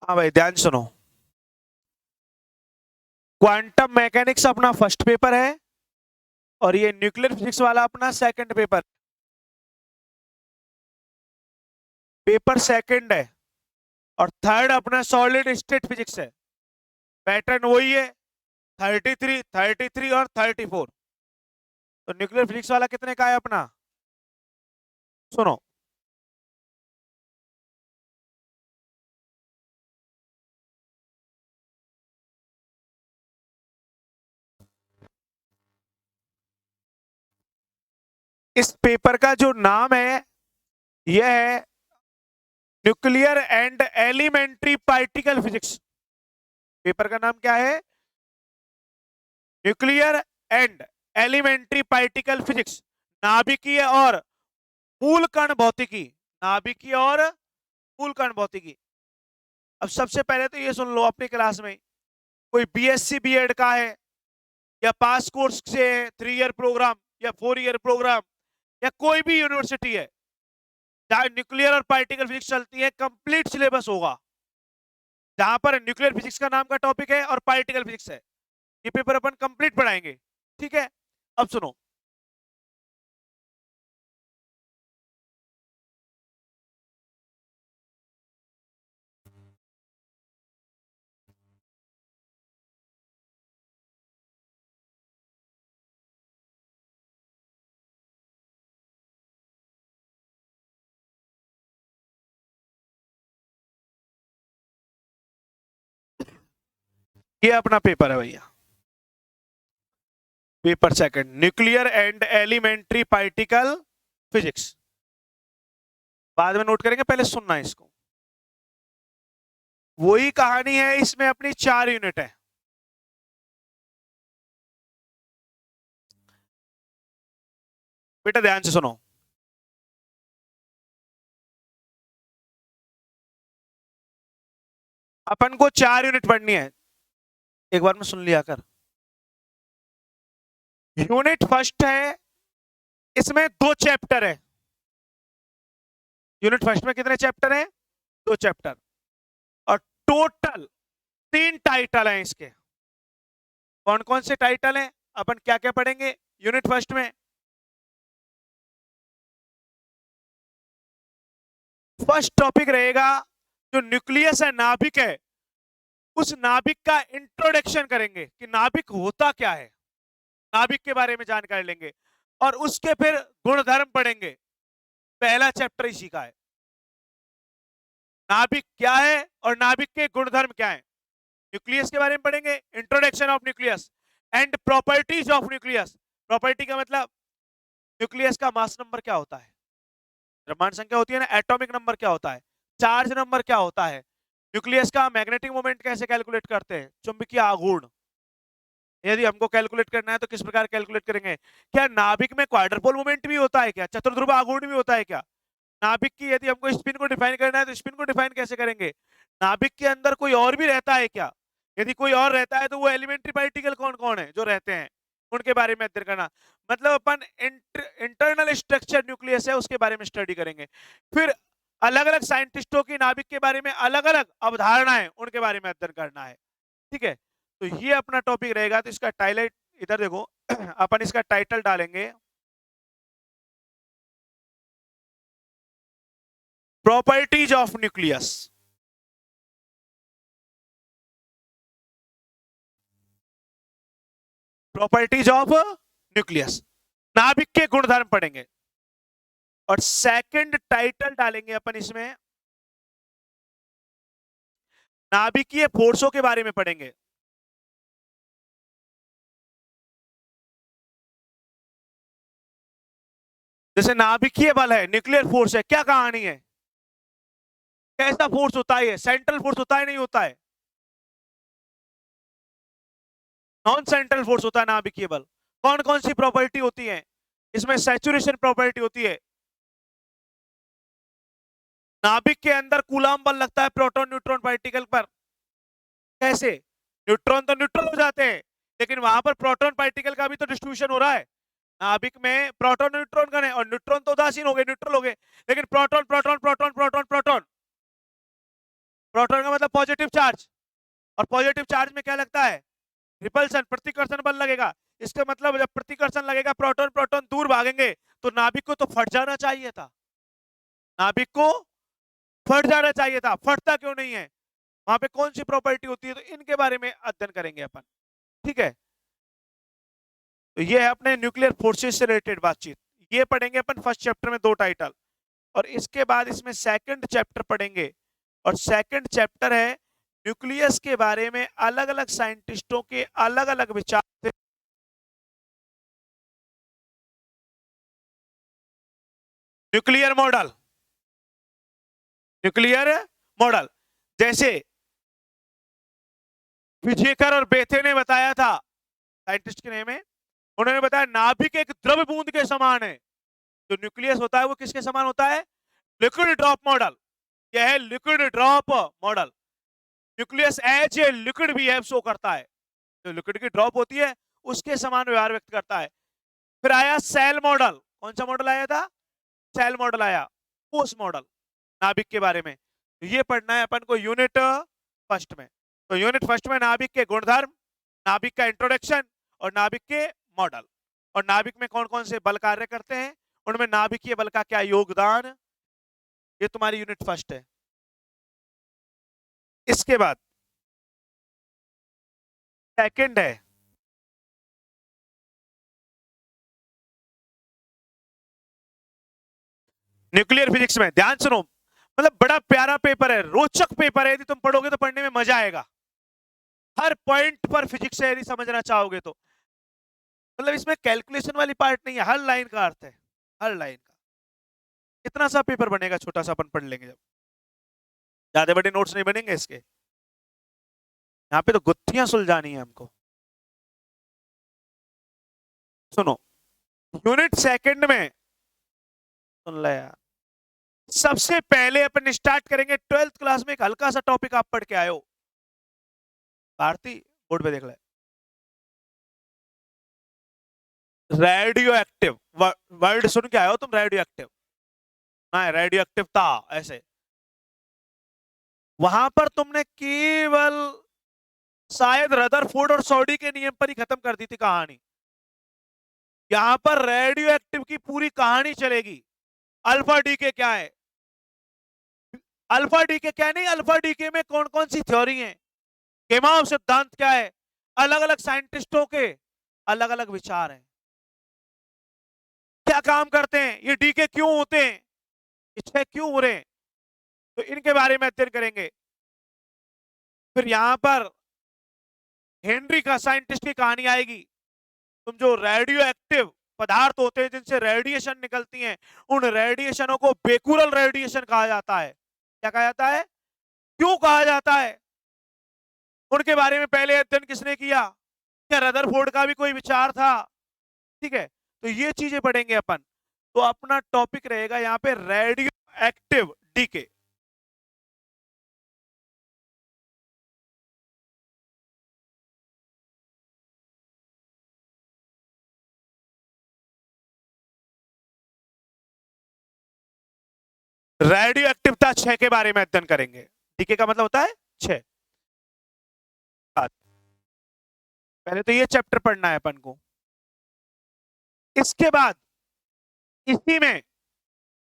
हाँ भाई ध्यान सुनो। क्वांटम मैकेनिक्स अपना फर्स्ट पेपर है और ये न्यूक्लियर फिजिक्स वाला अपना सेकंड पेपर। पेपर सेकंड है और थर्ड अपना सॉलिड स्टेट फिजिक्स है। पैटर्न वही है, 33, 33 और 34। तो न्यूक्लियर फिजिक्स वाला कितने का है अपना, सुनो। इस पेपर का जो नाम है यह है nuclear and elementary particle physics. Paper का नाम क्या है? Nuclear and elementary particle physics, नाभिकीय और मूल कण भौतिकी। नाभिकीय और मूल कण भौतिकी। अब सबसे पहले तो ये सुन लो, अपनी क्लास में कोई बीएससी बीएड का है या पास कोर्स से 3 ईयर प्रोग्राम या 4 ईयर प्रोग्राम या कोई भी यूनिवर्सिटी है जहां न्यूक्लियर और पार्टिकल फिजिक्स चलती है, कंप्लीट सिलेबस होगा जहां पर न्यूक्लियर फिजिक्स का नाम का टॉपिक है और पार्टिकल फिजिक्स है। ये पेपर अपन कंप्लीट पढ़ाएंगे, ठीक है? अब सुनो। ये अपना पेपर है भैया, paper second, nuclear and elementary particle physics. बाद में नोट करेंगे, पहले सुनना है इसको। वही कहानी है, इसमें अपनी 4 यूनिट है। बेटा ध्यान से सुनो। अपन को 4 यूनिट पढ़नी है, एक बार में सुन लिया कर। यूनिट फर्स्ट है, इसमें 2 चैप्टर है। यूनिट फर्स्ट में कितने चैप्टर हैं? 2 चैप्टर। और टोटल 3 टाइटल हैं इसके। कौन कौन से टाइटल हैं, अपन क्या क्या पढ़ेंगे यूनिट फर्स्ट में? फर्स्ट टॉपिक रहेगा जो न्यूक्लियस है, नाभिक है, उस नाभिक का इंट्रोडक्शन करेंगे कि नाभिक होता क्या है, नाभिक के बारे में जानकारी लेंगे और उसके फिर गुणधर्म पढ़ेंगे। पहला चैप्टर इसी का है, नाभिक क्या है और नाभिक के गुणधर्म क्या है। न्यूक्लियस के बारे में पढ़ेंगे, introduction of nucleus and properties of nucleus. Property का मतलब न्यूक्लियस का मास नंबर क्या होता है, द्रव्यमान संख्या होती है ना, एटॉमिक नंबर क्या होता है, चार्ज नंबर क्या होता है, न्यूक्लियस का मैग्नेटिक मोमेंट कैसे कैलकुलेट करते हैं, चुंबकीय आघूर्ण यदि हमको कैलकुलेट करना है तो किस प्रकार कैलकुलेट करेंगे। क्या नाभिक में क्वाड्रपोल मोमेंट भी होता है क्या, चतुर्ध्रुव आघूर्ण भी होता है क्या। नाभिक की यदि हमको स्पिन को डिफाइन करना है तो स्पिन को डिफाइन कैसे करेंगे। नाभिक के अंदर कोई और भी रहता है क्या, यदि कोई और रहता है तो वो एलिमेंट्री पार्टिकल कौन कौन है जो रहते हैं, उनके बारे में अध्ययन करना। मतलब अपन इंटरनल स्ट्रक्चर न्यूक्लियस है उसके बारे में स्टडी करेंगे। फिर अलग अलग साइंटिस्टों की नाभिक के बारे में अलग अलग अवधारणाएं, उनके बारे में अध्ययन करना है, ठीक है? तो ये अपना टॉपिक रहेगा। तो इसका टाइटल इधर देखो अपन इसका टाइटल डालेंगे properties of nucleus. Properties of nucleus, नाभिक के गुणधर्म पढ़ेंगे। और सेकंड टाइटल डालेंगे अपन इसमें नाभिकीय फोर्सों के बारे में पढ़ेंगे। जैसे नाभिकीय बल है, न्यूक्लियर फोर्स है, क्या कहानी है, कैसा फोर्स होता है, सेंट्रल फोर्स होता है नहीं होता है, नॉन सेंट्रल फोर्स होता है नाभिकीय बल। कौन कौन सी प्रॉपर्टी होती है इसमें, सैचुरेशन प्रॉपर्टी होती है। नाभिक के अंदर कूलाम बल लगता है प्रोटॉन न्यूट्रॉन पार्टिकल पर, कैसे, न्यूट्रॉन तो न्यूट्रल हो जाते हैं लेकिन वहां पर प्रोटॉन पार्टिकल का भी तो डिस्ट्रीब्यूशन हो रहा है। नाभिक में प्रोटॉन न्यूट्रॉन का है और न्यूट्रॉन तो उदासीन हो गए, न्यूट्रल हो गए, लेकिन proton proton proton proton proton proton का मतलब पॉजिटिव चार्ज, और पॉजिटिव चार्ज में क्या लगता है? रिपल्सन, प्रतिकर्षण बल लगेगा। इसका मतलब जब प्रतिकर्षण लगेगा, प्रोटॉन प्रोटॉन दूर भागेंगे, तो नाभिक को तो फट जाना चाहिए था, नाभिक को फट जाना चाहिए था, फटता क्यों नहीं है? वहां पे कौन सी प्रॉपर्टी होती है? तो इनके बारे में अध्ययन करेंगे अपन, ठीक है। तो ये है अपने न्यूक्लियर फोर्सेस से रिलेटेड बातचीत। ये पढ़ेंगे अपन फर्स्ट चैप्टर में 2 टाइटल, और इसके बाद इसमें सेकंड चैप्टर पढ़ेंगे, और सेकंड चैप्टर है न्यूक्लियस के बारे में अलग अलग साइंटिस्टों के अलग अलग विचार थे। न्यूक्लियर मॉडल, न्यूक्लियर मॉडल, जैसे विजेकर और बेथे ने बताया था, साइंटिस्ट के नेम है, उन्होंने बताया नाभिक एक द्रव बूंद के समान है। जो न्यूक्लियस होता है वो किसके समान होता है? Liquid drop model. यह है liquid drop model. Nucleus as a liquid behave show करता है, जो लिक्विड की ड्रॉप होती है उसके समान व्यवहार व्यक्त करता है। फिर आया सेल मॉडल। कौन सा मॉडल आया था? सेल मॉडल आया, कोष मॉडल, नाभिक के बारे में। ये पढ़ना है अपन को यूनिट फर्स्ट में। तो यूनिट फर्स्ट में नाभिक के गुणधर्म, नाभिक का इंट्रोडक्शन, और नाभिक के मॉडल, और नाभिक में कौन कौन से बल कार्य करते हैं, उनमें नाभिकीय बल का क्या योगदान, ये तुम्हारी यूनिट फर्स्ट है। इसके बाद सेकंड है न्यूक्लियर फिजिक्स में। ध्यान सुनो, मतलब बड़ा प्यारा पेपर है, रोचक पेपर है, यदि तुम पढ़ोगे तो पढ़ने में मजा आएगा, हर पॉइंट पर फिजिक्स है यदि समझना चाहोगे तो। मतलब इसमें कैलकुलेशन वाली पार्ट नहीं है, हर लाइन का अर्थ है, हर लाइन का। इतना सा पेपर बनेगा, छोटा सा अपन पढ़ लेंगे जब, ज्यादा बड़े नोट्स नहीं बनेंगे इसके। यहाँ पे तो गुत्थियां सुलझानी है हमको। सुनो, यूनिट सेकंड में, सुन ले यार, सबसे पहले अपन स्टार्ट करेंगे 12th क्लास में एक हल्का सा टॉपिक आप पढ़ के आए हो, भारती, बोर्ड पे देख ले, रेडियो एक्टिव। वर्ड सुन के आए हो तुम, रेडियो एक्टिव ना, रेडियो एक्टिव था ऐसे। वहां पर तुमने केवल शायद रदरफोर्ड और सॉडी के नियम पर ही खत्म कर दी थी कहानी। यहां पर रेडियो एक्टिव की पूरी कहानी चलेगी। अल्फा डी के क्या है, अल्फा डी के क्या नहीं, अल्फा डी के में कौन कौन सी थ्योरी है, केमाव सिद्धांत क्या है, अलग अलग साइंटिस्टों के अलग अलग विचार हैं, क्या काम करते हैं, ये डी के क्यों होते हैं, ये 6 क्यों हो रहे हैं, तो इनके बारे में अध्ययन करेंगे। फिर यहां पर हेनरी का साइंटिस्ट की कहानी आएगी। तुम जो रेडियो एक्टिव पदार्थ होते हैं जिनसे रेडिएशन निकलती हैं, उन रेडिएशनों को बेकुरल रेडिएशन कहा जाता है। क्या कहा जाता है, क्यों कहा जाता है, उनके बारे में पहले अध्ययन किसने किया, क्या रदरफोर्ड का भी कोई विचार था, ठीक है। तो ये चीजें पढ़ेंगे अपन। तो अपना टॉपिक रहेगा यहाँ पे रेडियो एक्टिव डीके। रेडियो एक्टिवता 6 के बारे में अध्ययन करेंगे। डीके का मतलब होता है 6। पहले तो ये चैप्टर पढ़ना है अपन को। इसके बाद इसी में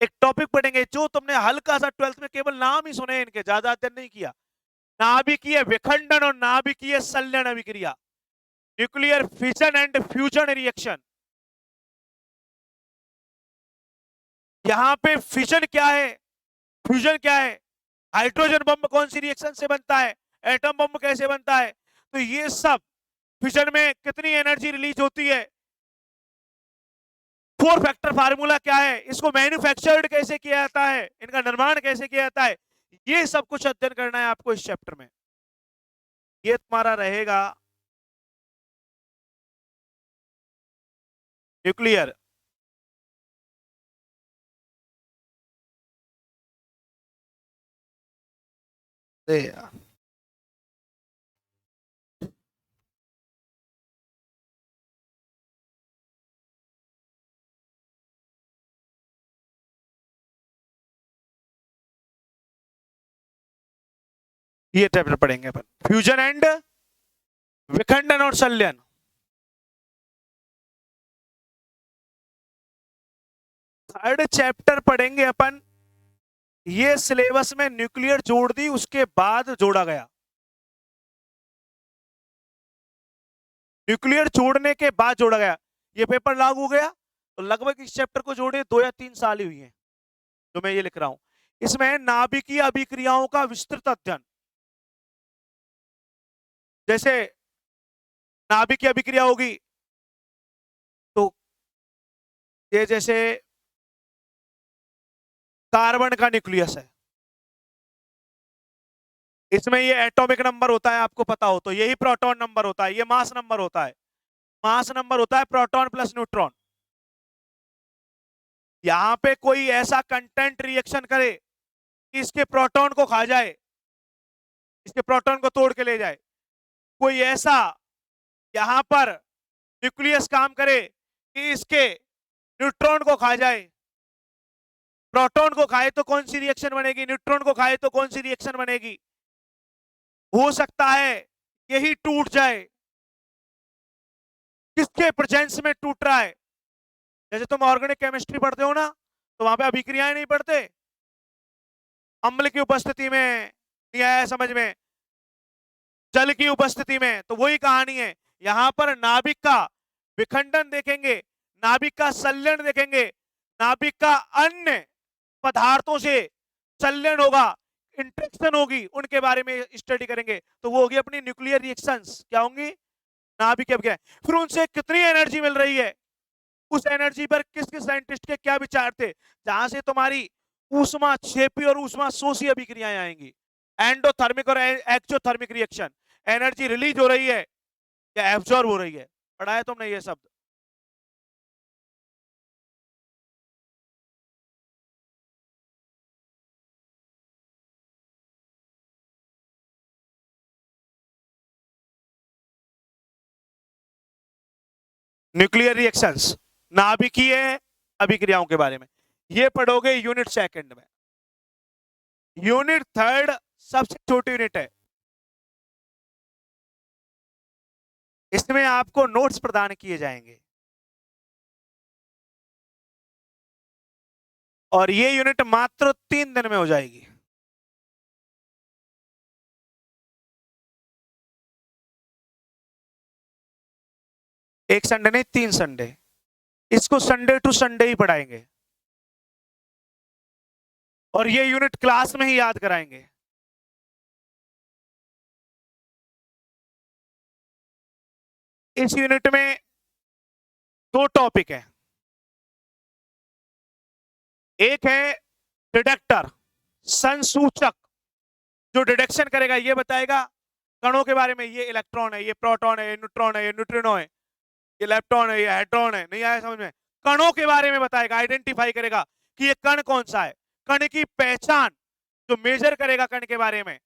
एक टॉपिक पढ़ेंगे जो तुमने हल्का सा 12th में केवल नाम ही सुने, इनके ज्यादा अध्ययन नहीं किया, नाभिकीय विखंडन और नाभिकीय संलयन अभिक्रिया, nuclear fission and fusion reaction. यहां पे फिजन क्या है, फ्यूजन क्या है, हाइड्रोजन बम कौन सी रिएक्शन से बनता है, एटम बम कैसे बनता है, तो ये सब, फिजन में कितनी एनर्जी रिलीज होती है, 4 फैक्टर फार्मूला क्या है, इसको मैन्युफैक्चर्ड कैसे किया जाता है, इनका निर्माण कैसे किया जाता है, ये सब कुछ अध्ययन करना है आपको इस चैप्टर में। ये तुम्हारा रहेगा न्यूक्लियर ये चैप्टर पढ़ेंगे अपन, फ्यूजन एंड विखंडन और संलयन। थर्ड चैप्टर पढ़ेंगे अपन, ये सिलेबस में न्यूक्लियर जोड़ दी उसके बाद जोड़ा गया, न्यूक्लियर जोड़ने के बाद जोड़ा गया, ये पेपर लागू हो गया तो लगभग इस चैप्टर को जोड़े 2 या 3 साल ही हुई है जो मैं ये लिख रहा हूं। इसमें नाभिकीय अभिक्रियाओं का विस्तृत अध्ययन, जैसे नाभिकीय अभिक्रिया होगी तो ये जैसे कार्बन का न्यूक्लियस है, इसमें ये एटॉमिक नंबर होता है, आपको पता हो तो यही प्रोटॉन नंबर होता है, ये मास नंबर होता है, मास नंबर होता है प्रोटॉन प्लस न्यूट्रॉन। यहां पे कोई ऐसा कंटेंट रिएक्शन करे कि इसके प्रोटॉन को खा जाए, इसके प्रोटॉन को तोड़ के ले जाए, कोई ऐसा यहां पर न्यूक्लियस काम करे कि इसके न्यूट्रॉन को खा जाए, प्रोटॉन को खाए तो कौन सी रिएक्शन बनेगी, न्यूट्रॉन को खाए तो कौन सी रिएक्शन बनेगी, हो सकता है यही टूट जाए, किसके प्रेजेंस में टूट रहा है। जैसे तुम ऑर्गेनिक केमिस्ट्री पढ़ते हो ना, तो वहां पे अभिक्रियाएं नहीं पढ़ते, अम्ल की उपस्थिति में नहीं आया समझ में, जल की उपस्थिति में, तो वही कहानी है। यहां पर नाभिक का विखंडन देखेंगे, नाभिक का संलयन देखेंगे, नाभिक का अन्य पदार्थों से संलयन होगा, इंट्रेक्शन होगी, उनके बारे में स्टडी करेंगे, तो वो होगी अपनी न्यूक्लियर रिएक्शंस, क्या होंगी, नाभिक क्या, फिर उनसे कितनी एनर्जी मिल रही है, उस एनर्जी पर किस किस साइंटिस्ट के क्या विचार थे, जहां से तुम्हारी ऊष्मा क्षेपी और ऊष्मा शोषी अभिक्रियाएं आएंगी, एंडोथर्मिक और एक्सोथर्मिक रिएक्शन, एनर्जी रिलीज हो रही है या एब्जॉर्ब हो रही है, पढ़ा है तुमने ये शब्द। न्यूक्लियर रिएक्शंस, नाभिकीय अभिक्रियाओं के बारे में ये पढ़ोगे यूनिट सेकंड में। यूनिट थर्ड सबसे छोटी यूनिट है, इसमें आपको नोट्स प्रदान किए जाएंगे और ये यूनिट मात्र 3 दिन में हो जाएगी। एक संडे नहीं, 3 संडे, इसको संडे टू संडे ही पढ़ाएंगे और ये यूनिट क्लास में ही याद कराएंगे। इस यूनिट में 2 टॉपिक है, एक है डिटेक्टर, संसूचक, जो डिटेक्शन करेगा ये बताएगा कणों के बारे में, ये इलेक्ट्रॉन है, ये प्रोटॉन है, ये न्यूट्रॉन है, ये न्यूट्रिनो है, ये लेप्टॉन है, ये हाइड्रॉन है, नहीं आया समझ में, कणों के बारे में बताएगा, आइडेंटिफाई करेगा कि ये कण कौन सा है, कण की पहचान जो मेजर करेगा कण के बारे में,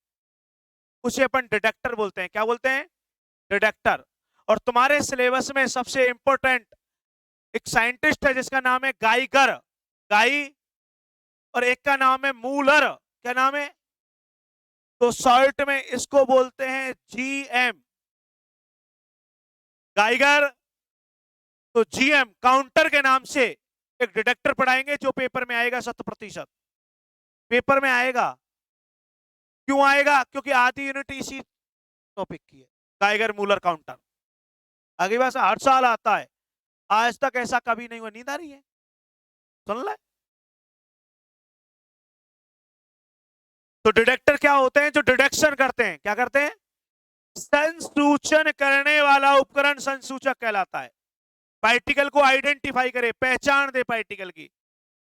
उसे अपन डिटेक्टर बोलते हैं, क्या बोलते हैं, डिटेक्टर। और तुम्हारे सिलेबस में सबसे इंपॉर्टेंट एक साइंटिस्ट है जिसका नाम है गाइगर, गाई, और एक का नाम है मूलर, क्या नाम है, तो शॉर्ट में इसको बोलते हैं जीएम, गाइगर, तो जीएम काउंटर के नाम से एक डिटेक्टर पढ़ाएंगे जो पेपर में आएगा 100%, पेपर में आएगा। क्यों आएगा, क्योंकि आधी यूनिट इसी टॉपिक की है, गाइगर मूलर काउंटर, आगे बात हर साल आता है, आज तक ऐसा कभी नहीं हुआ, नींद आ रही है, सुन ले। तो डिटेक्टर क्या होते हैं, जो डिटेक्शन करते हैं, क्या करते हैं, संसूचन करने वाला उपकरण संसूचक कहलाता है, पार्टिकल को आइडेंटिफाई करे, पहचान दे पार्टिकल की,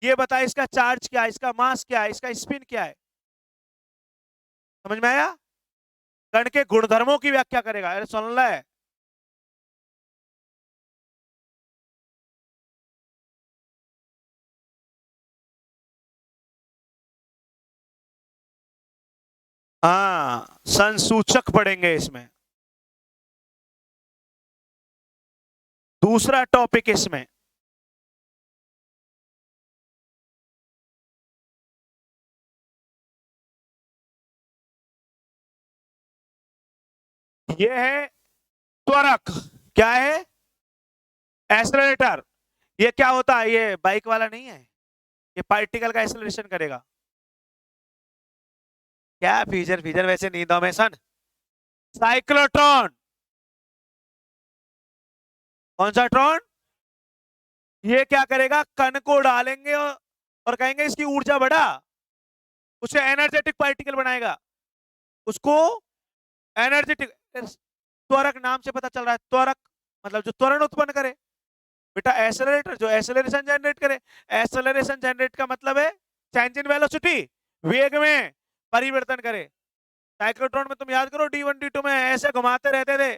ये बताए इसका चार्ज क्या है, इसका मास क्या है, इसका स्पिन क्या है, समझ में आया, कण के गुणधर्मों की व्याख्या करेगा, अरे सुन ले। हाँ, संसूचक पढ़ेंगे इसमें। दूसरा टॉपिक इसमें ये है त्वरक। क्या है? एक्सेलरेटर। ये क्या होता है? ये बाइक वाला नहीं है, ये पार्टिकल का एक्सेलरेशन करेगा। क्या फीचर फीचर वैसे नींदों में सन। साइक्लोट्रॉन। कौन सा ट्रॉन? ये क्या करेगा? कण को डालेंगे और कहेंगे इसकी ऊर्जा बढ़ा, उसे एनर्जेटिक पार्टिकल बनाएगा, उसको एनर्जेटिक। त्वरक नाम से पता चल रहा है, त्वरक मतलब जो त्वरण उत्पन्न करे। बेटा एक्सेलरेटर जो एक्सेलरेशन जनरेट करे। एक्सेलरेशन जनरेट का मतलब है चेंज इन वेलोसिटी, वेग में परिवर्तन करे। साइक्लोट्रॉन में तुम याद करो D1 D2 में ऐसे घुमाते रहते थे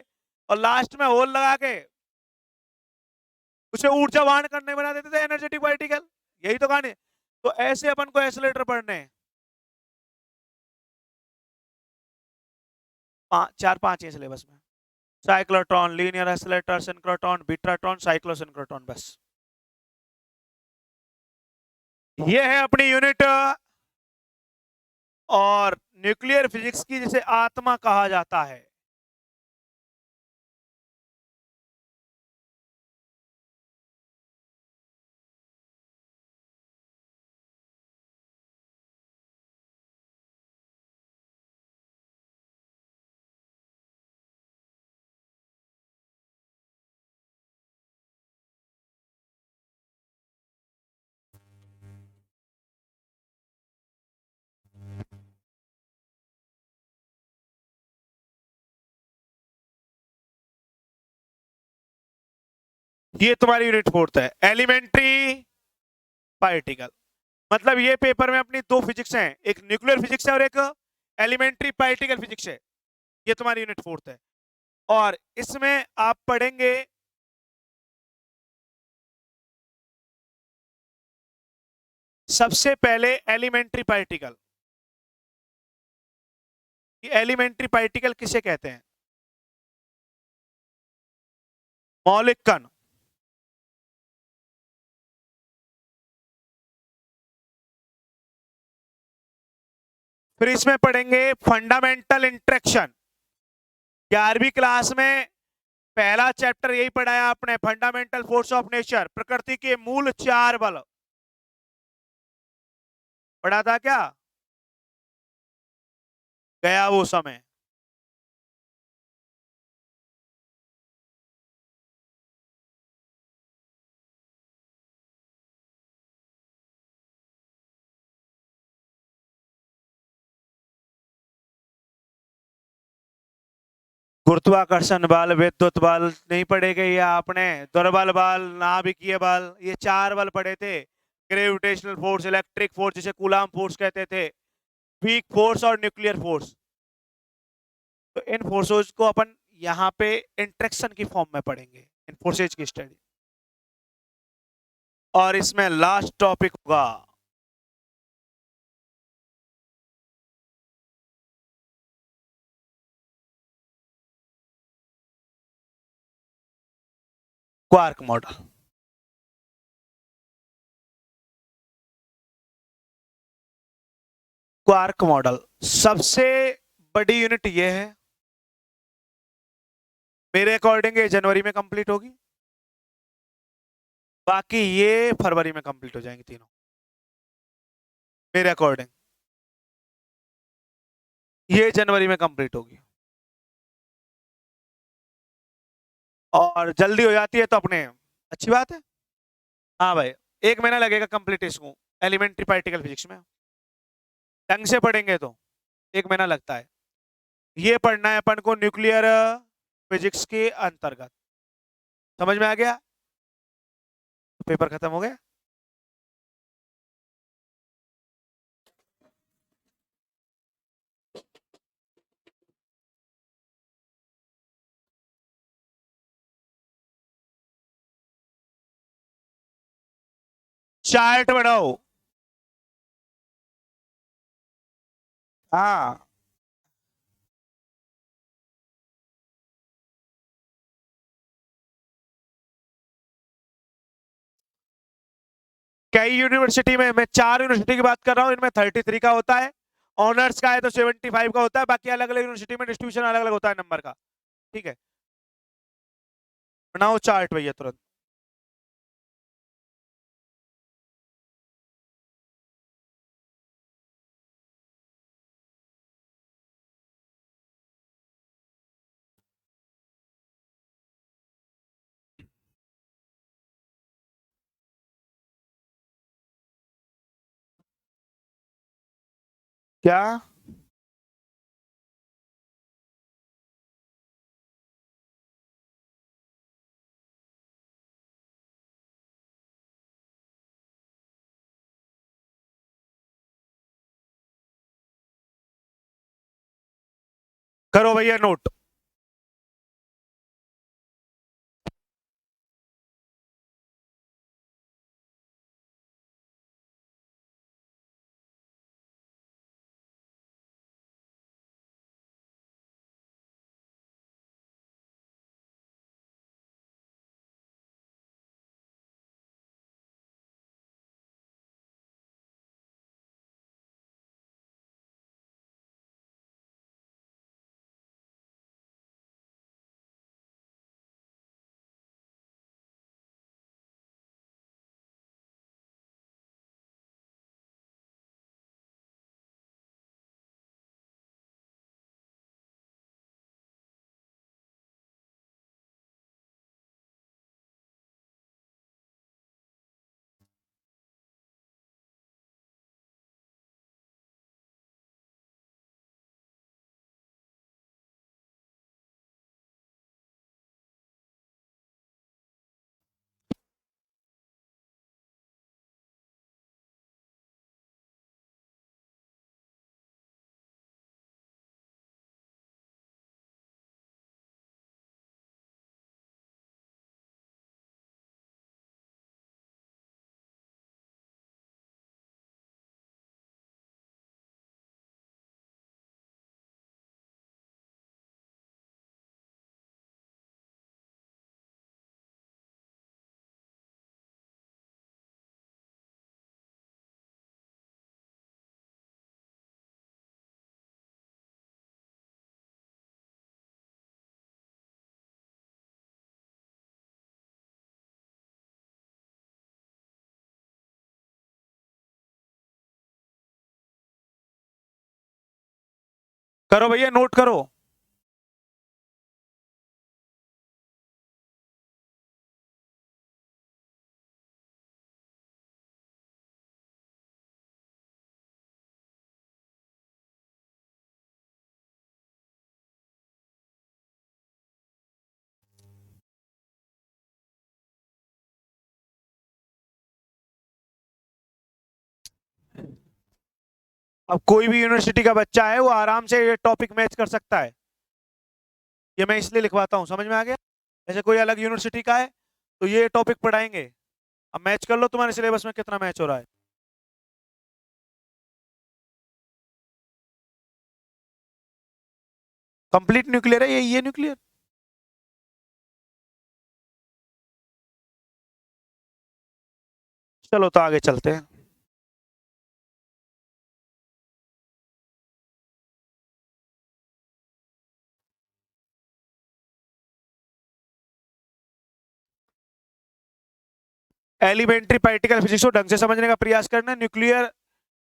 और लास्ट में होल लगा के उसे ऊर्जावान करने बना देते थे एनर्जेटिक पार्टिकल। यही तो कहानी। तो ऐसे अपन को एक्सेलरेटर पढ़ने हैं। 4-5 है सिलेबस में। Cyclotron, linear accelerator, synchrotron, betatron, cyclosynchrotron, बस ये है अपनी यूनिट। और न्यूक्लियर फिजिक्स की जिसे आत्मा कहा जाता है। ये तुम्हारी यूनिट 4 है, एलिमेंट्री पार्टिकल। मतलब ये पेपर में अपनी 2 फिजिक्स हैं, एक न्यूक्लियर फिजिक्स है और एक एलिमेंट्री पार्टिकल फिजिक्स है। ये तुम्हारी यूनिट 4 है। और इसमें आप पढ़ेंगे सबसे पहले एलिमेंट्री पार्टिकल। एलिमेंट्री पार्टिकल किसे कहते हैं? मौलिक कण। फिर इसमें पढ़ेंगे फंडामेंटल इंटरेक्शन। 11वीं क्लास में पहला चैप्टर यही पढ़ाया आपने, फंडामेंटल फोर्स ऑफ नेचर, प्रकृति के मूल 4 बल। पढ़ा था क्या? गया वो समय। गुरुत्वाकर्षण बल, विद्युत बल नहीं पढ़े गए या आपने? दुर्बल बल, नाभिकीय बल, ये 4 बल पढ़े थे। ग्रेविटेशनल फोर्स, इलेक्ट्रिक फोर्स जिसे कूलाम फोर्स कहते थे, वीक फोर्स और न्यूक्लियर फोर्स। तो इन फोर्सेस को अपन यहाँ पे इंट्रैक्शन की फॉर्म में पढ़ेंगे, इन फोर्सेज की स्टडी। और इसमें लास्ट टॉपिक होगा क्वार्क मॉडल। क्वार्क मॉडल सबसे बड़ी यूनिट ये है, मेरे अकॉर्डिंग ये जनवरी में कंप्लीट होगी, बाकी ये फरवरी में कंप्लीट हो जाएंगी तीनों मेरे अकॉर्डिंग। ये जनवरी में कंप्लीट होगी और जल्दी हो जाती है तो अपने अच्छी बात है। हाँ भाई, 1 महीना लगेगा कंप्लीट इसको, एलिमेंट्री पार्टिकल फिजिक्स में ढंग से पढ़ेंगे तो 1 महीना लगता है। ये पढ़ना है अपन को न्यूक्लियर फिजिक्स के अंतर्गत। समझ में आ गया? पेपर खत्म हो गया। चार्ट बढ़ाओ। हाँ, कई यूनिवर्सिटी में, मैं 4 यूनिवर्सिटी की बात कर रहा हूँ, इनमें 33 का होता है, ऑनर्स का है तो 75 का होता है, बाकी अलग अलग यूनिवर्सिटी में डिस्ट्रीब्यूशन अलग अलग होता है नंबर का। ठीक है, बनाओ चार्ट भैया तुरंत। क्या? करो भैया नोट। करो भैया नोट करो। अब कोई भी यूनिवर्सिटी का बच्चा है वो आराम से ये टॉपिक मैच कर सकता है। ये मैं इसलिए लिखवाता हूँ, समझ में आ गया? जैसे कोई अलग यूनिवर्सिटी का है तो ये टॉपिक पढ़ाएंगे। अब मैच कर लो तुम्हारे सिलेबस में कितना मैच हो रहा है। कंप्लीट न्यूक्लियर है ये न्यूक्लियर। चलो तो आगे चलते हैं। एलिमेंट्री पार्टिकल फिजिक्स को ढंग से समझने का प्रयास करना। न्यूक्लियर,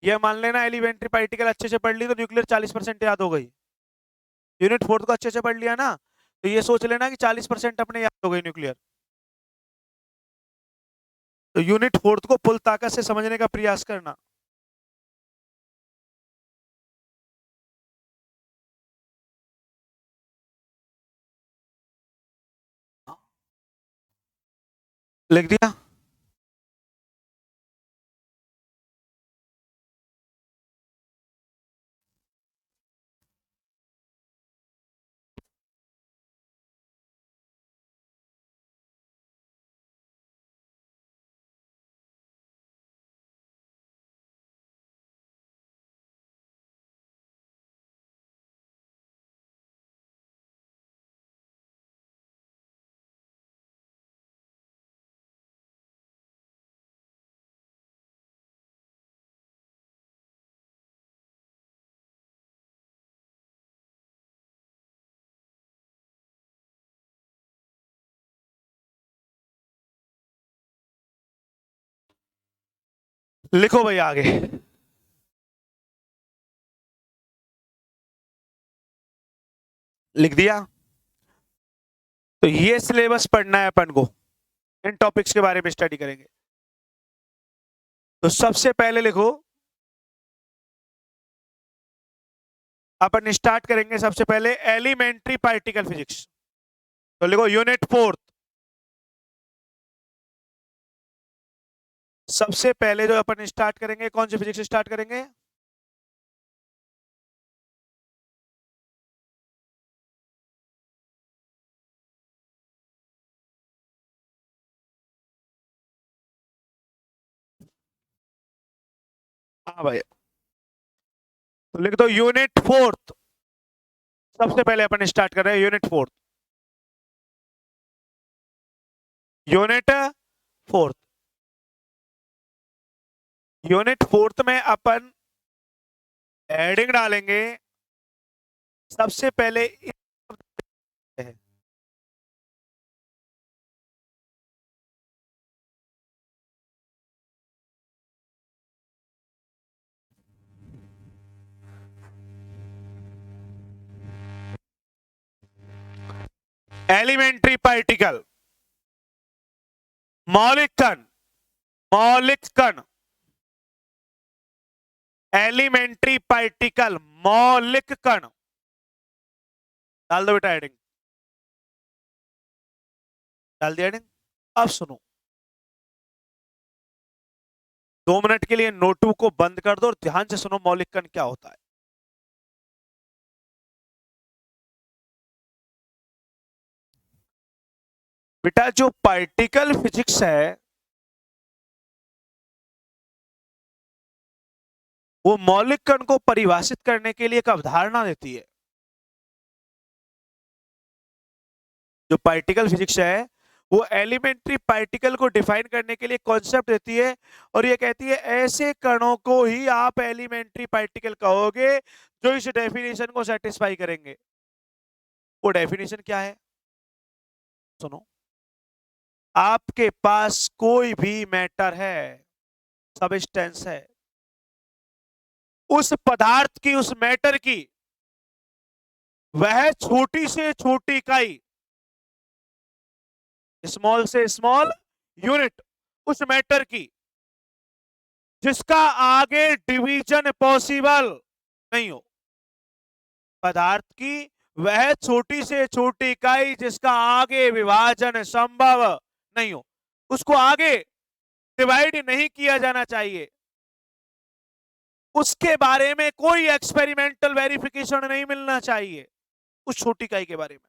ये मान लेना एलिमेंट्री पार्टिकल अच्छे से पढ़ ली तो न्यूक्लियर 40% याद हो गई। यूनिट फोर्थ को अच्छे से पढ़ लिया ना, तो ये सोच लेना कि 40% अपने याद हो गई न्यूक्लियर। तो यूनिट फोर्थ को फुल ताकत से समझने का प्रयास करना। लिख दिया। लिखो भाई आगे। लिख दिया। तो ये सिलेबस पढ़ना है अपन को, इन टॉपिक्स के बारे में स्टडी करेंगे। तो सबसे पहले लिखो, अपन स्टार्ट करेंगे सबसे पहले एलिमेंट्री पार्टिकल फिजिक्स। तो लिखो यूनिट 4। सबसे पहले जो अपन स्टार्ट करेंगे, कौन सी फिजिक्स स्टार्ट करेंगे? हाँ भाई, तो लिख दो यूनिट 4। सबसे पहले अपन स्टार्ट कर रहे हैं यूनिट 4। यूनिट 4। यूनिट 4 में अपन हेडिंग डालेंगे सबसे पहले है। एलिमेंट्री पार्टिकल, मौलिक कण, मौलिक कण, एलिमेंट्री पार्टिकल, मौलिक कण। डाल दो बेटा हेडिंग, डाल दिया हेडिंग। अब सुनो, 2 मिनट के लिए नोटबुक को बंद कर दो और ध्यान से सुनो मौलिक कण क्या होता है। बेटा जो पार्टिकल फिजिक्स है वो मौलिक कण को परिभाषित करने के लिए एक अवधारणा देती है। जो पार्टिकल फिजिक्स है वो एलिमेंट्री पार्टिकल को डिफाइन करने के लिए कॉन्सेप्ट देती है और ये कहती है ऐसे कणों को ही आप एलिमेंट्री पार्टिकल कहोगे जो इस डेफिनेशन को सेटिस्फाई करेंगे। वो डेफिनेशन क्या है? सुनो, आपके पास कोई भी मैटर है, सबस्टेंस है, उस पदार्थ की, उस मैटर की वह छोटी से छोटी इकाई, स्मॉल से स्मॉल यूनिट उस मैटर की जिसका आगे डिवीजन पॉसिबल नहीं हो। पदार्थ की वह छोटी से छोटी इकाई जिसका आगे विभाजन संभव नहीं हो, उसको आगे डिवाइड नहीं किया जाना चाहिए, उसके बारे में कोई एक्सपेरिमेंटल वेरिफिकेशन नहीं मिलना चाहिए उस छोटी इकाई के बारे में।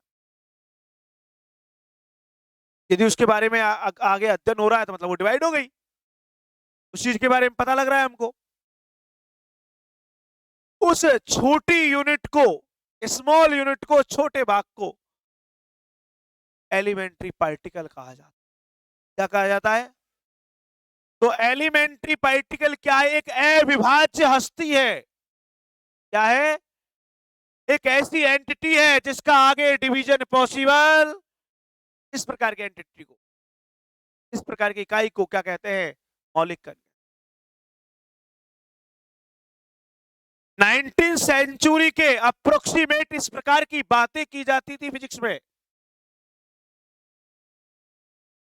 यदि उसके बारे में आगे अध्ययन हो रहा है तो मतलब वो डिवाइड हो गई, उस चीज के बारे में पता लग रहा है हमको। उस छोटी यूनिट को, स्मॉल यूनिट को, छोटे भाग को एलिमेंट्री पार्टिकल कहा जाता है। क्या कहा जाता है? तो एलिमेंट्री पार्टिकल क्या है? एक अविभाज्य हस्ती है। क्या है? एक ऐसी एंटिटी है जिसका आगे डिवीजन पॉसिबल। इस प्रकार की एंटिटी को, इस प्रकार की इकाई को क्या कहते हैं? मौलिक कण। 19वीं सेंचुरी के अप्रोक्सीमेट इस प्रकार की बातें की जाती थी फिजिक्स में।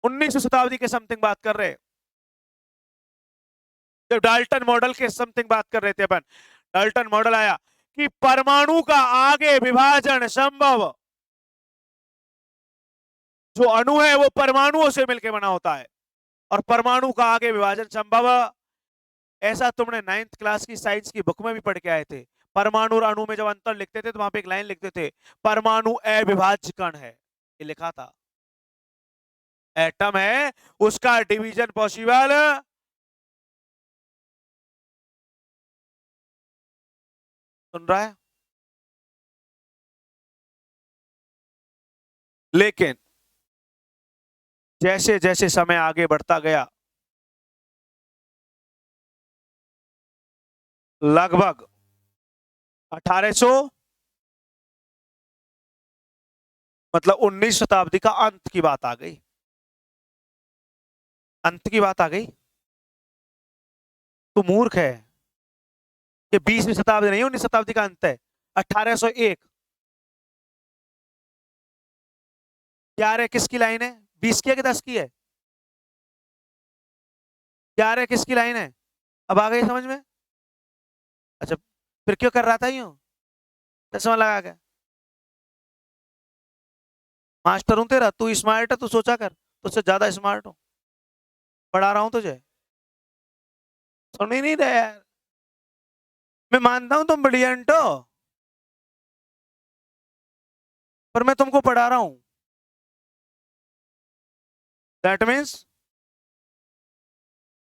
19वीं शताब्दी के समथिंग बात कर रहे हैं, जब डाल्टन मॉडल के समथिंग बात कर रहे थे अपन। डाल्टन मॉडल आया कि परमाणु का आगे विभाजन संभव, जो अणु है वो परमाणुओं से मिलकर बना होता है और परमाणु का आगे विभाजन संभव। ऐसा तुमने 9th क्लास की साइंस की बुक में भी पढ़ के आए थे। परमाणु और अणु में जब अंतर लिखते थे तो वहां पे एक लाइन लिखते थे, परमाणु अविभाज्य कण है, ये लिखा था। एटम है, उसका डिवीजन पॉसिबल। सुन रहा है? लेकिन जैसे जैसे समय आगे बढ़ता गया, लगभग 1800 मतलब 19वीं शताब्दी का अंत की बात आ गई, अंत की बात आ गई। तू मूर्ख है। ये 20वीं शताब्दी नहीं, 19वीं शताब्दी का अंत है। 1801। 11 किसकी लाइन है? 20 की है कि 10 की है? 11 किसकी लाइन है? अब आ गई समझ में? अच्छा, फिर क्यों कर रहा था यूं चश्मा लगा के? मास्टर हूं तेरा, तू स्मार्ट है, तू सोचा कर, तुझसे ज्यादा स्मार्ट हूं, पढ़ा रहा हूं तुझे। सुन ही नहीं रहे यार। मैं मानता हूं तुम ब्रिलियंट हो, पर मैं तुमको पढ़ा रहा हूं। दैट मीन्स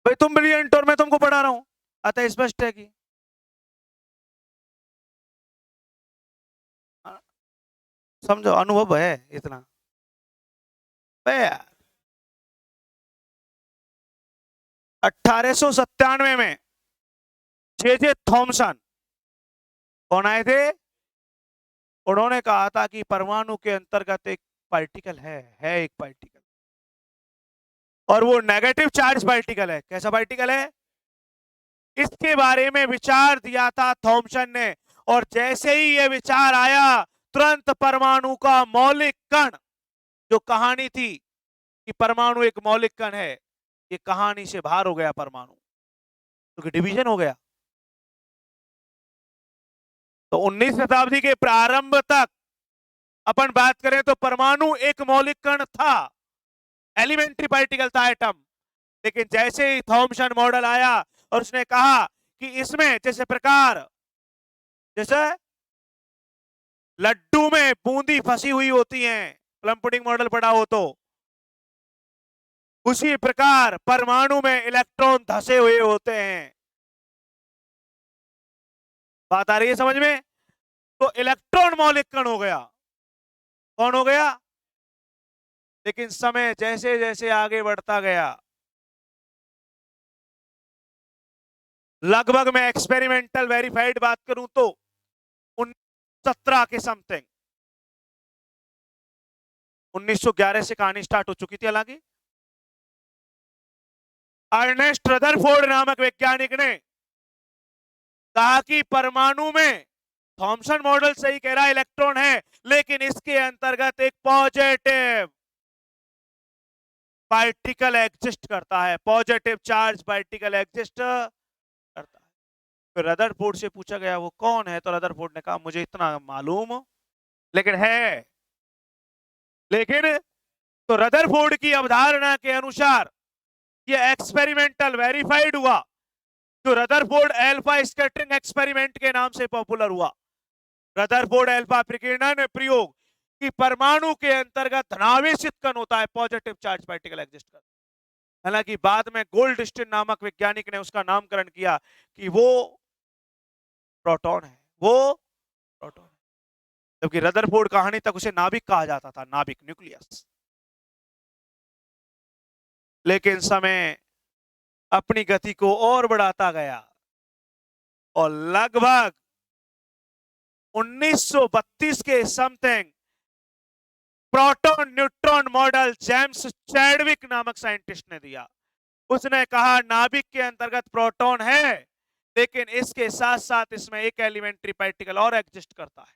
भाई तुम ब्रिलियंट और मैं तुमको पढ़ा रहा हूं, अतः स्पष्ट है कि हाँ, समझो, अनुभव है इतना। बे यार, 1897 में जे थॉमसन कौन आए थे? उन्होंने कहा था कि परमाणु के अंतर्गत एक पार्टिकल है एक पार्टिकल, और वो नेगेटिव चार्ज पार्टिकल है। कैसा पार्टिकल है? इसके बारे में विचार दिया था थॉमसन ने, और जैसे ही ये विचार आया, तुरंत परमाणु का मौलिक कण, जो कहानी थी कि परमाणु एक मौलिक कण है, ये कहानी से बाहर हो गया परमाणु, क्योंकि डिवीजन हो गया। तो 19वीं शताब्दी के प्रारंभ तक अपन बात करें तो परमाणु एक मौलिक कण था, एलिमेंट्री पार्टिकल था, एटम। लेकिन जैसे ही थॉमसन मॉडल आया और उसने कहा कि इसमें जैसे प्रकार, जैसे लड्डू में बूंदी फंसी हुई होती है, प्लम पुडिंग मॉडल पढ़ा हो तो, उसी प्रकार परमाणु में इलेक्ट्रॉन धसे हुए होते हैं। बात आ रही है समझ में? तो इलेक्ट्रॉन मौलिक कण हो गया। कौन हो गया? लेकिन समय जैसे जैसे आगे बढ़ता गया, लगभग मैं एक्सपेरिमेंटल वेरीफाइड बात करूं तो 1917 के समथिंग, 1911 से कहानी स्टार्ट हो चुकी थी। हालांकि अर्नेस्ट रदरफोर्ड नामक वैज्ञानिक ने कहा कि परमाणु में, थॉमसन मॉडल सही कह रहा है, इलेक्ट्रॉन है, लेकिन इसके अंतर्गत एक पॉजिटिव पार्टिकल एग्जिस्ट करता है, पॉजिटिव चार्ज पार्टिकल एग्जिस्ट करता है। फिर रदरफोर्ड से पूछा गया वो कौन है, तो रदरफोर्ड ने कहा मुझे इतना मालूम, लेकिन है। लेकिन तो रदरफोर्ड की अवधारणा के अनुसार ये एक्सपेरिमेंटल वेरीफाइड हुआ, जो रदरफोर्ड एल्फा स्कैटरिंग एक्सपेरिमेंट के नाम से पॉपुलर हुआ। रदरफोर्ड एल्फा प्रकीर्णन प्रयोग कि परमाणु के अंतर्गत धनावेशित कण होता है, पॉजिटिव चार्ज पार्टिकल एग्जिस्ट करता है। हालांकि बाद में गोल्डस्टीन नामक वैज्ञानिक ने उसका नामकरण किया कि वो प्रोटॉन है, वो प्रोटॉन है, जबकि रदरफोर्ड कहानी तक उसे नाभिक कहा जाता था, नाभिक, न्यूक्लियस। लेकिन समय अपनी गति को और बढ़ाता गया, और लगभग 1932 के something proton neutron model James Chadwick नामक साइंटिस्ट ने दिया। उसने कहा नाभिक के अंतर्गत प्रोटॉन है, लेकिन इसके साथ साथ इसमें एक एलिमेंट्री पार्टिकल और एग्जिस्ट करता है,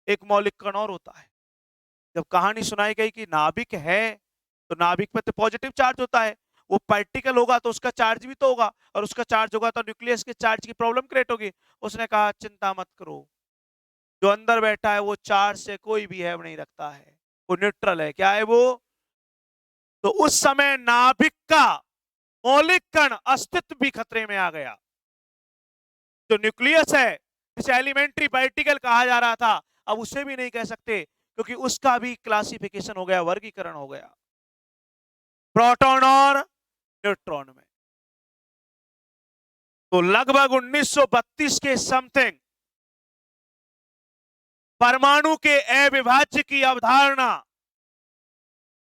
एक मौलिक कण और होता है। जब कहानी सुनाई गई कि नाभिक है, तो नाभिक पे तो पॉजिटिव चार्ज होता है, वो पार्टिकल होगा तो उसका चार्ज भी तो होगा, और उसका चार्ज होगा तो न्यूक्लियस के चार्ज की प्रॉब्लम क्रिएट होगी। उसने कहा चिंता मत करो, जो अंदर बैठा है वो चार्ज से कोई बिहेव नहीं रखता है, वो न्यूट्रल है। क्या है वो? तो उस समय नाभिक का मौलिक कण अस्तित्व भी खतरे में आ गया। जो न्यूक्लियस है, जिसे एलिमेंट्री पार्टिकल कहा जा रहा था, अब उसे भी नहीं कह सकते, क्योंकि उसका भी क्लासिफिकेशन हो गया, वर्गीकरण हो गया प्रोटॉन और न्यूट्रॉन में। तो लगभग 1932 के समथिंग परमाणु के अविभाज्य की अवधारणा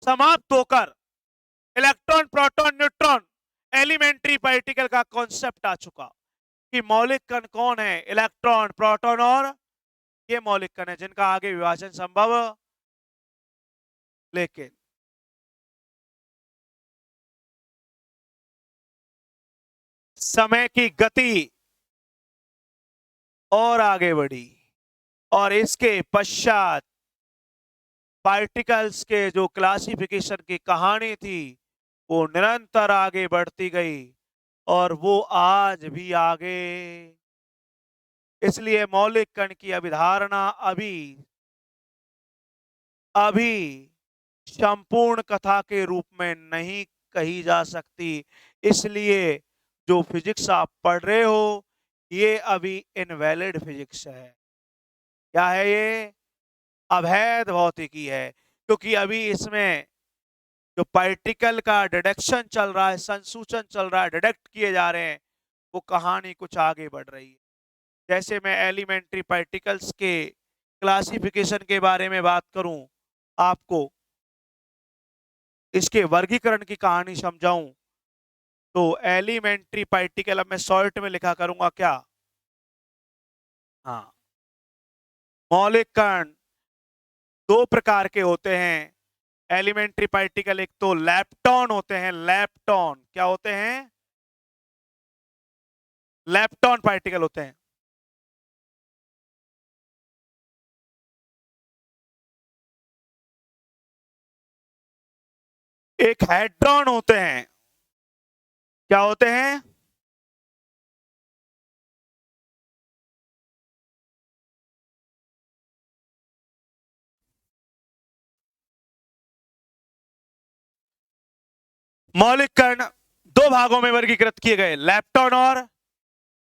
समाप्त होकर electron, proton, neutron, elementary particle का कॉन्सेप्ट आ चुका कि मौलिक कण कौन है? इलेक्ट्रॉन, प्रोटॉन और ये मौलिक कण है जिनका आगे विभाजन संभव। लेकिन समय की गति और आगे बढ़ी और इसके पश्चात पार्टिकल्स के जो क्लासिफिकेशन की कहानी थी वो निरंतर आगे बढ़ती गई और वो आज भी आगे। इसलिए मौलिक कण की अभिधारणा अभी अभी संपूर्ण कथा के रूप में नहीं कही जा सकती। इसलिए जो फिजिक्स आप पढ़ रहे हो ये अभी इनवैलिड फिजिक्स है। क्या है ये? अवैध भौतिकी है, क्योंकि अभी इसमें जो पार्टिकल का डिडक्शन चल रहा है, संसूचन चल रहा है, डिडक्ट किए जा रहे हैं, वो कहानी कुछ आगे बढ़ रही है। जैसे मैं एलिमेंट्री पार्टिकल्स के क्लासिफिकेशन के बारे में बात करूं, आपको इसके वर्गीकरण की कहानी समझाऊं, तो एलिमेंट्री पार्टिकल अब मैं शॉर्ट में लिखा करूंगा क्या? हाँ, मौलिक कण दो प्रकार के होते हैं एलिमेंट्री पार्टिकल। एक तो लैप्टॉन होते हैं, लैप्टॉन क्या होते हैं? लैप्टॉन पार्टिकल होते हैं। एक हेड्रॉन होते हैं। क्या होते हैं? मौलिक कण दो भागों में वर्गीकृत किए गए, लैप्टॉन और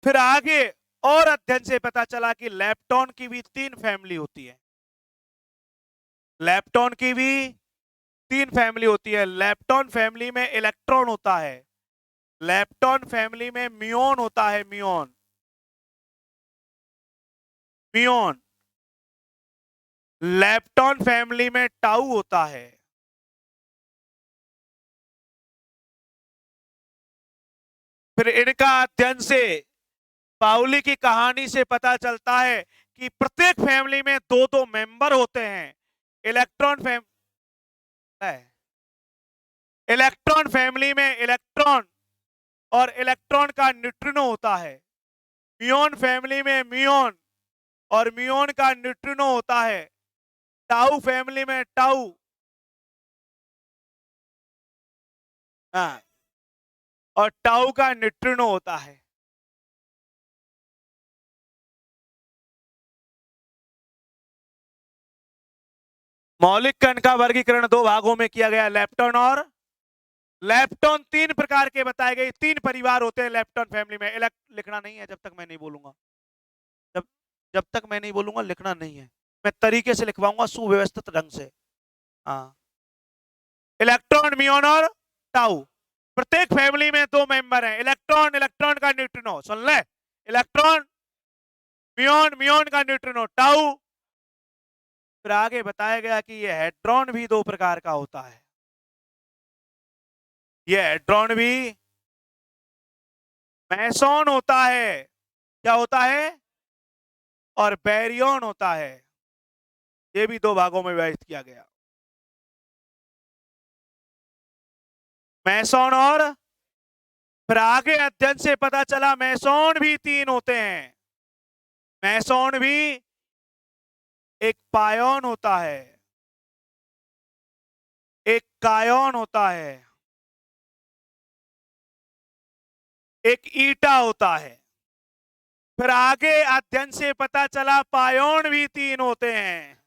फिर आगे और अध्ययन से पता चला कि लैप्टॉन की भी तीन फैमिली होती है। लैप्टॉन की भी तीन फैमिली होती है। लैप्टॉन फैमिली में इलेक्ट्रॉन होता है, लैप्टॉन फैमिली में म्यून होता है, म्यून म्यून लैप्टॉन फैमिली में टाउ होता है। फिर इनका अध्ययन से पाउली की कहानी से पता चलता है कि प्रत्येक फैमिली में दो दो मेंबर होते हैं। इलेक्ट्रॉन फैमिली इलेक्ट्रॉन फैमिली में इलेक्ट्रॉन और इलेक्ट्रॉन का न्यूट्रिनो होता है। म्यून फैमिली में म्यून और म्यून का न्यूट्रिनो होता है। टाउ फैमिली में टाउ, हाँ, और टाउ का न्यूट्रिनो होता है। मौलिक कण का वर्गीकरण दो भागों में किया गया, लेप्टॉन और लेप्टॉन तीन प्रकार के बताए गए, तीन परिवार होते हैं लेप्टॉन फैमिली में। लिखना नहीं है जब तक मैं नहीं बोलूंगा, जब जब तक मैं नहीं बोलूंगा लिखना नहीं है। मैं तरीके से लिखवाऊंगा सुव्यवस्थित ढंग से। हाँ, इलेक्ट्रॉन, म्यून और टाउ। प्रत्येक फैमिली में दो मेंबर हैं, इलेक्ट्रॉन, इलेक्ट्रॉन का न्यूट्रिनो, सुन ले, इलेक्ट्रॉन, म्यून, म्यून का न्यूट्रिनो, टाउ। फिर आगे बताया गया कि ये हेड्रॉन भी दो प्रकार का होता है। ये हेड्रॉन भी मैसोन होता है। क्या होता है? और बैरियन होता है। ये भी दो भागों में विभाजित किया गया, मैसोन और फिर आगे अध्ययन से पता चला मैसोन भी तीन होते हैं। मैसोन भी एक पायोन होता है, एक कायोन होता है, एक ईटा होता है। फिर आगे अध्ययन से पता चला पायोन भी तीन होते हैं,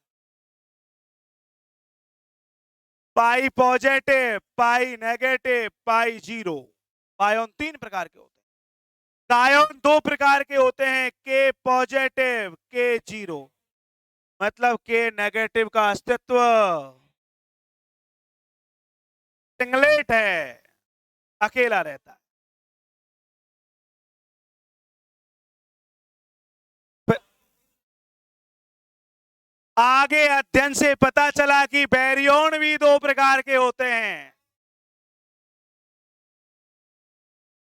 पाई पॉजिटिव, पाई नेगेटिव, पाई जीरो। पायोन तीन प्रकार के होते हैं। कायोन दो प्रकार के होते हैं, के पॉजिटिव, के जीरो। मतलब के नेगेटिव का अस्तित्व सिंगलेट है, अकेला रहता है। फिर आगे अध्ययन से पता चला कि बैरियन भी दो प्रकार के होते हैं।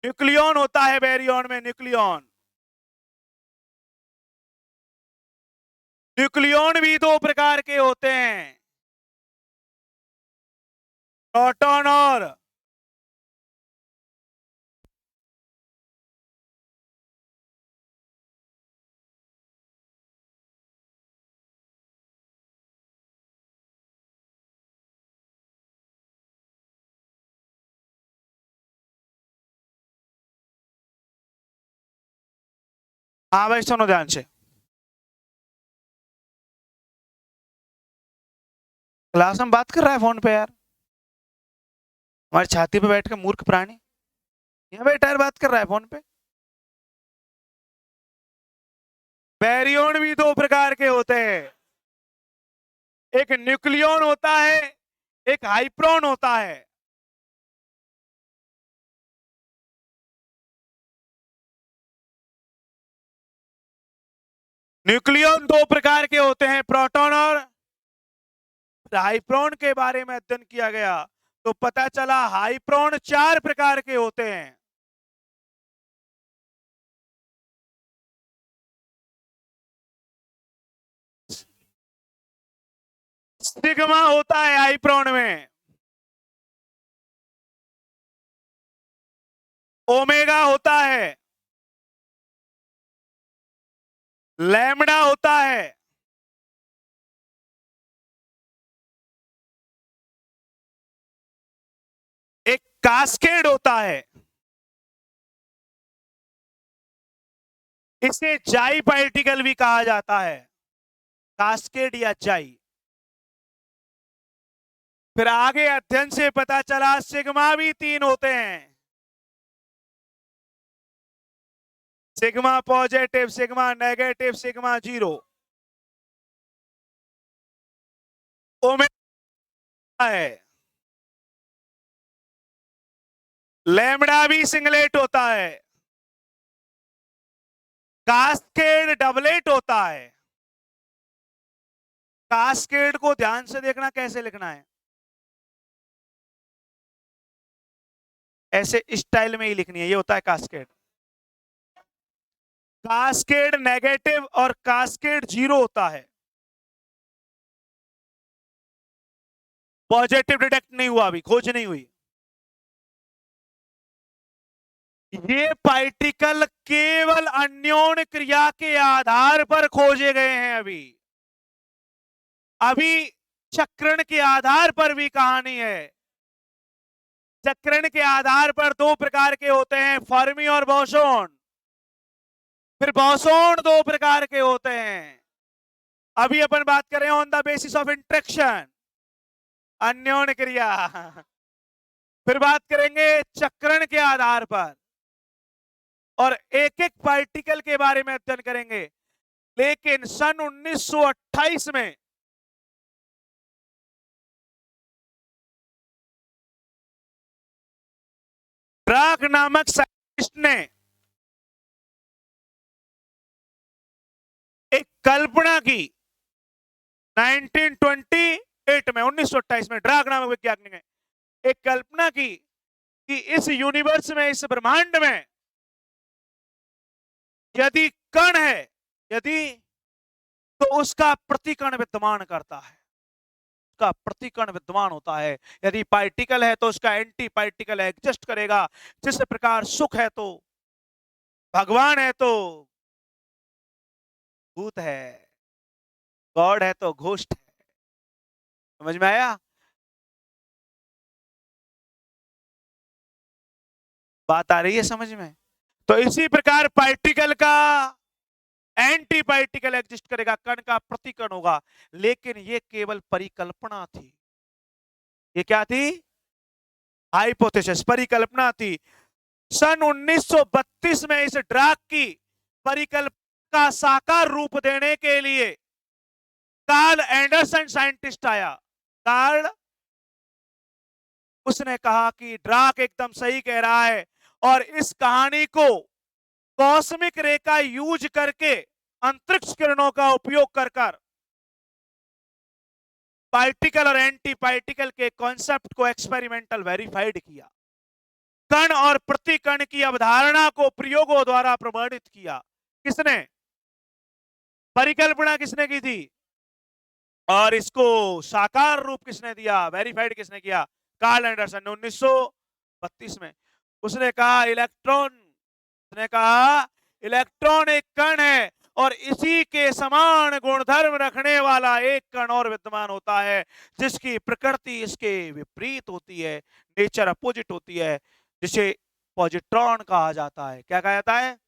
न्यूक्लियन होता है बैरियन में, न्यूक्लियन। न्यूक्लियन भी दो प्रकार के होते हैं, प्रोटॉन और हाँ भाई सुनो ध्यान से। क्लास में बात कर रहा है फोन पे यार, हमारी छाती पे बैठ के मूर्ख प्राणी। यहाँ बैठा है बात कर रहा है फोन पे। बैरियन भी दो प्रकार के होते हैं, एक न्यूक्लियन होता है, एक हाइप्रोन होता है। न्यूक्लियन दो प्रकार के होते हैं, प्रोटॉन और हाइप्रोन के बारे में अध्ययन किया गया तो पता चला हाइप्रोन 4 प्रकार के होते हैं। सिग्मा होता है हाइप्रोन में, ओमेगा होता है, लैम्डा होता है, एक कास्केड होता है, इसे जाई पार्टिकल भी कहा जाता है, कास्केड या जाई। फिर आगे अध्ययन से पता चला सिग्मा भी 3 होते हैं, sigma positive, sigma negative, sigma zero. Omega है, लैम्डा भी सिंगलेट होता है, कास्केड डबलेट होता है। कास्केड को ध्यान से देखना कैसे लिखना है, ऐसे स्टाइल में ही लिखनी है, ये होता है कास्केड। कास्केड नेगेटिव और कास्केड जीरो होता है। पॉजिटिव डिटेक्ट नहीं हुआ, अभी खोज नहीं हुई। ये पार्टिकल केवल अन्योन क्रिया के आधार पर खोजे गए हैं। अभी चक्रण के आधार पर भी कहानी है। चक्रण के आधार पर 2 प्रकार के होते हैं, फर्मी और बोसोन। फिर बोसोन 2 प्रकार के होते हैं। अभी अपन बात कर रहे हैं on the basis of interaction, अन्योन क्रिया। फिर बात करेंगे चक्रण के आधार पर और एक एक पार्टिकल के बारे में अध्ययन करेंगे। लेकिन सन 1928 में ड्राक नामक साइंटिस्ट ने एक कल्पना की 1928 में, 1928 में ड्राक नामक वैज्ञानिक ने एक कल्पना की कि इस यूनिवर्स में, इस ब्रह्मांड में यदि कण है, यदि, तो उसका प्रतिकण विद्यमान करता है, उसका प्रतिकण विद्यमान होता है। यदि पार्टिकल है तो उसका एंटी पार्टिकल एग्जिस्ट करेगा। जिस प्रकार सुख है तो भगवान है तो भूत है, गॉड है तो घोस्ट है। समझ में आया? बात आ रही है समझ में? तो इसी प्रकार पार्टिकल का एंटी पार्टिकल एग्जिस्ट करेगा, कण का प्रतिकण होगा। लेकिन ये केवल परिकल्पना थी। ये क्या थी? हाइपोथेसिस, परिकल्पना थी। सन 1932 में इस ड्राक की परिकल्पना का साकार रूप देने के लिए कार्ल एंडरसन साइंटिस्ट आया। कार्ल, उसने कहा कि ड्राक एकदम सही कह रहा है और इस कहानी को कॉस्मिक रे का यूज करके, अंतरिक्ष किरणों का उपयोग कर कर पार्टिकल और एंटी पार्टिकल के कॉन्सेप्ट को एक्सपेरिमेंटल वेरीफाइड किया। कण और प्रतिकण की अवधारणा को प्रयोगों द्वारा प्रमाणित किया। किसने? परिकल्पना किसने की थी और इसको साकार रूप किसने दिया, वेरीफाइड किसने किया? कार्ल एंडरसन ने 1932 में। उसने कहा इलेक्ट्रॉन एक कण है और इसी के समान गुणधर्म रखने वाला एक कण और विद्यमान होता है जिसकी प्रकृति इसके विपरीत होती है, नेचर अपोजिट होती है, जिसे पॉजिट्रॉन कहा जाता है। क्या कहा जाता है?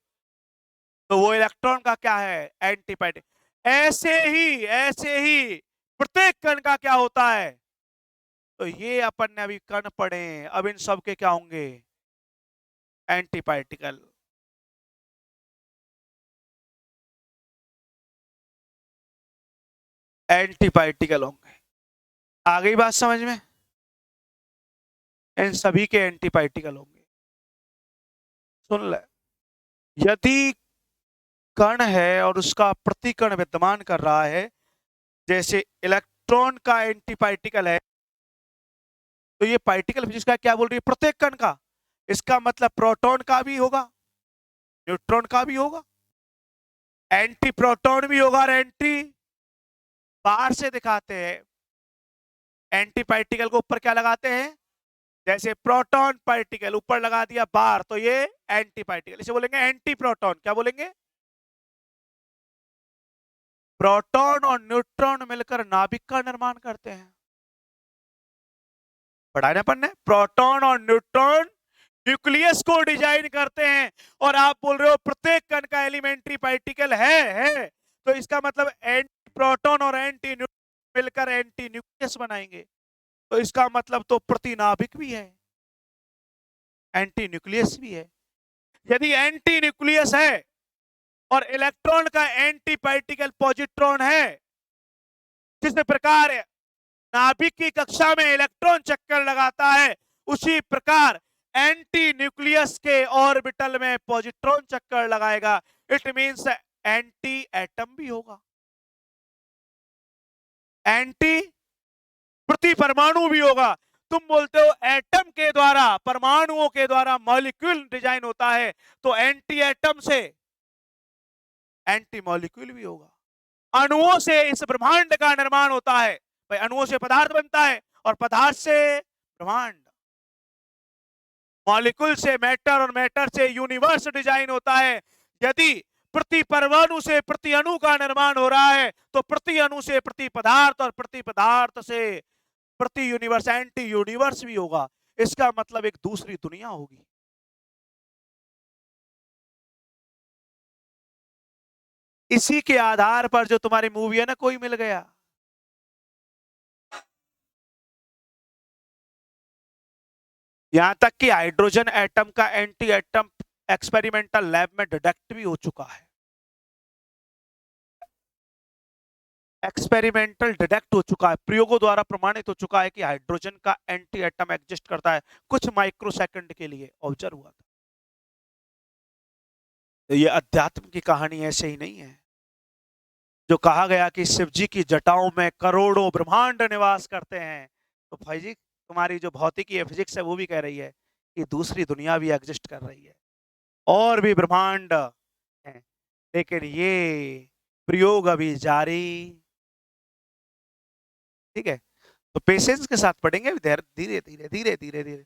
तो वो इलेक्ट्रॉन का क्या है, एंटी पार्टिकल। ऐसे ही प्रत्येक कण का क्या होता है। तो ये अपन ने अभी कण पढ़े, अब इन सब के क्या होंगे, एंटी पार्टिकल। एंटी पार्टिकल होंगे। आ गई बात समझ में, इन सभी के एंटी पार्टिकल होंगे। सुन ले, यदि कण है और उसका प्रतिकण विद्यमान कर रहा है, जैसे इलेक्ट्रॉन का एंटी पार्टिकल है, तो ये पार्टिकल फिजिक्स का क्या बोल रही है, प्रत्येक कण का। इसका मतलब प्रोटॉन का भी होगा, न्यूट्रॉन का भी होगा, एंटी प्रोटॉन भी होगा और एंटी, बाहर से दिखाते हैं एंटी पार्टिकल को ऊपर क्या लगाते हैं, जैसे प्रोटॉन पार्टिकल ऊपर लगा दिया बाहर, तो ये एंटी पार्टिकल, इसे बोलेंगे एंटी प्रोटॉन। क्या बोलेंगे, प्रोटॉन और न्यूट्रॉन मिलकर नाभिक का निर्माण करते हैं। पढ़ाया अपन ने, प्रोटॉन और न्यूट्रॉन न्यूक्लियस को डिजाइन करते हैं। और आप बोल रहे हो प्रत्येक कण का एलिमेंट्री पार्टिकल है, तो इसका मतलब एंटी प्रोटॉन और एंटी न्यूट्रॉन मिलकर एंटी न्यूक्लियस बनाएंगे, तो इसका मतलब तो प्रतिनाभिक भी है, एंटी न्यूक्लियस भी है। यदि एंटी न्यूक्लियस है और इलेक्ट्रॉन का एंटी पार्टिकल पॉजिट्रॉन है, जिस प्रकार नाभिक की कक्षा में इलेक्ट्रॉन चक्कर लगाता है, उसी प्रकार एंटी न्यूक्लियस के ऑर्बिटल में पॉजिट्रॉन चक्कर लगाएगा। इट मींस एंटी एटम भी होगा, एंटी प्रति परमाणु भी होगा। तुम बोलते हो एटम के द्वारा, परमाणुओं के द्वारा मॉलिक्यूल डिजाइन होता है, तो एंटी एटम से एंटी मॉलिक्यूल भी होगा। अणुओं से इस ब्रह्मांड का निर्माण होता है, भाई अणुओं से पदार्थ बनता है और पदार्थ से ब्रह्मांड, मॉलिक्यूल से मैटर और मैटर से यूनिवर्स डिजाइन होता है। यदि प्रति परमाणु से प्रति अणु का निर्माण हो रहा है, तो प्रति अणु से प्रति पदार्थ और प्रति पदार्थ से प्रति यूनिवर्स, एंटी यूनिवर्स भी होगा। इसका मतलब एक दूसरी दुनिया होगी। इसी के आधार पर जो तुम्हारी मूवी है ना, कोई मिल गया, यहां तक कि हाइड्रोजन एटम का एंटी एटम एक्सपेरिमेंटल लैब में डिटेक्ट भी हो चुका है, एक्सपेरिमेंटल डिटेक्ट हो चुका है, प्रयोगों द्वारा प्रमाणित हो चुका है कि हाइड्रोजन का एंटी एटम एग्जिस्ट करता है, कुछ माइक्रोसेकंड के लिए ऑब्जर्व हुआ था। तो ये अध्यात्म की कहानी ऐसे ही नहीं है, जो कहा गया कि शिव जी की जटाओं में करोड़ों ब्रह्मांड निवास करते हैं। तो भाई जी, तुम्हारी जो भौतिकी है, फिजिक्स है, वो भी कह रही है कि दूसरी दुनिया भी एग्जिस्ट कर रही है, और भी ब्रह्मांड है, लेकिन ये प्रयोग अभी जारी। ठीक है, तो पेशेंस के साथ पढ़ेंगे, धीरे धीरे धीरे धीरे धीरे धीरे।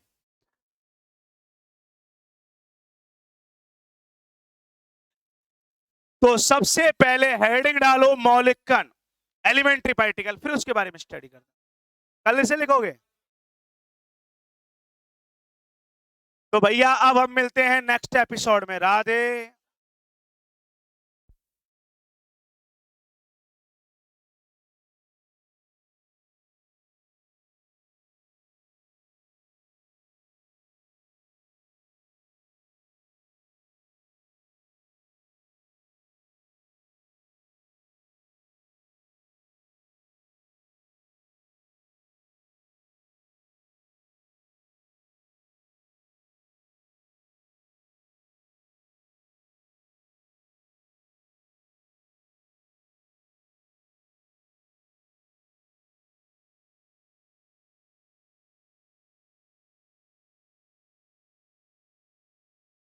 तो सबसे पहले हेडिंग डालो मौलिक कण, एलिमेंट्री पार्टिकल, फिर उसके बारे में स्टडी करना। कल से लिखोगे। तो भैया अब हम मिलते हैं नेक्स्ट एपिसोड में। राधे।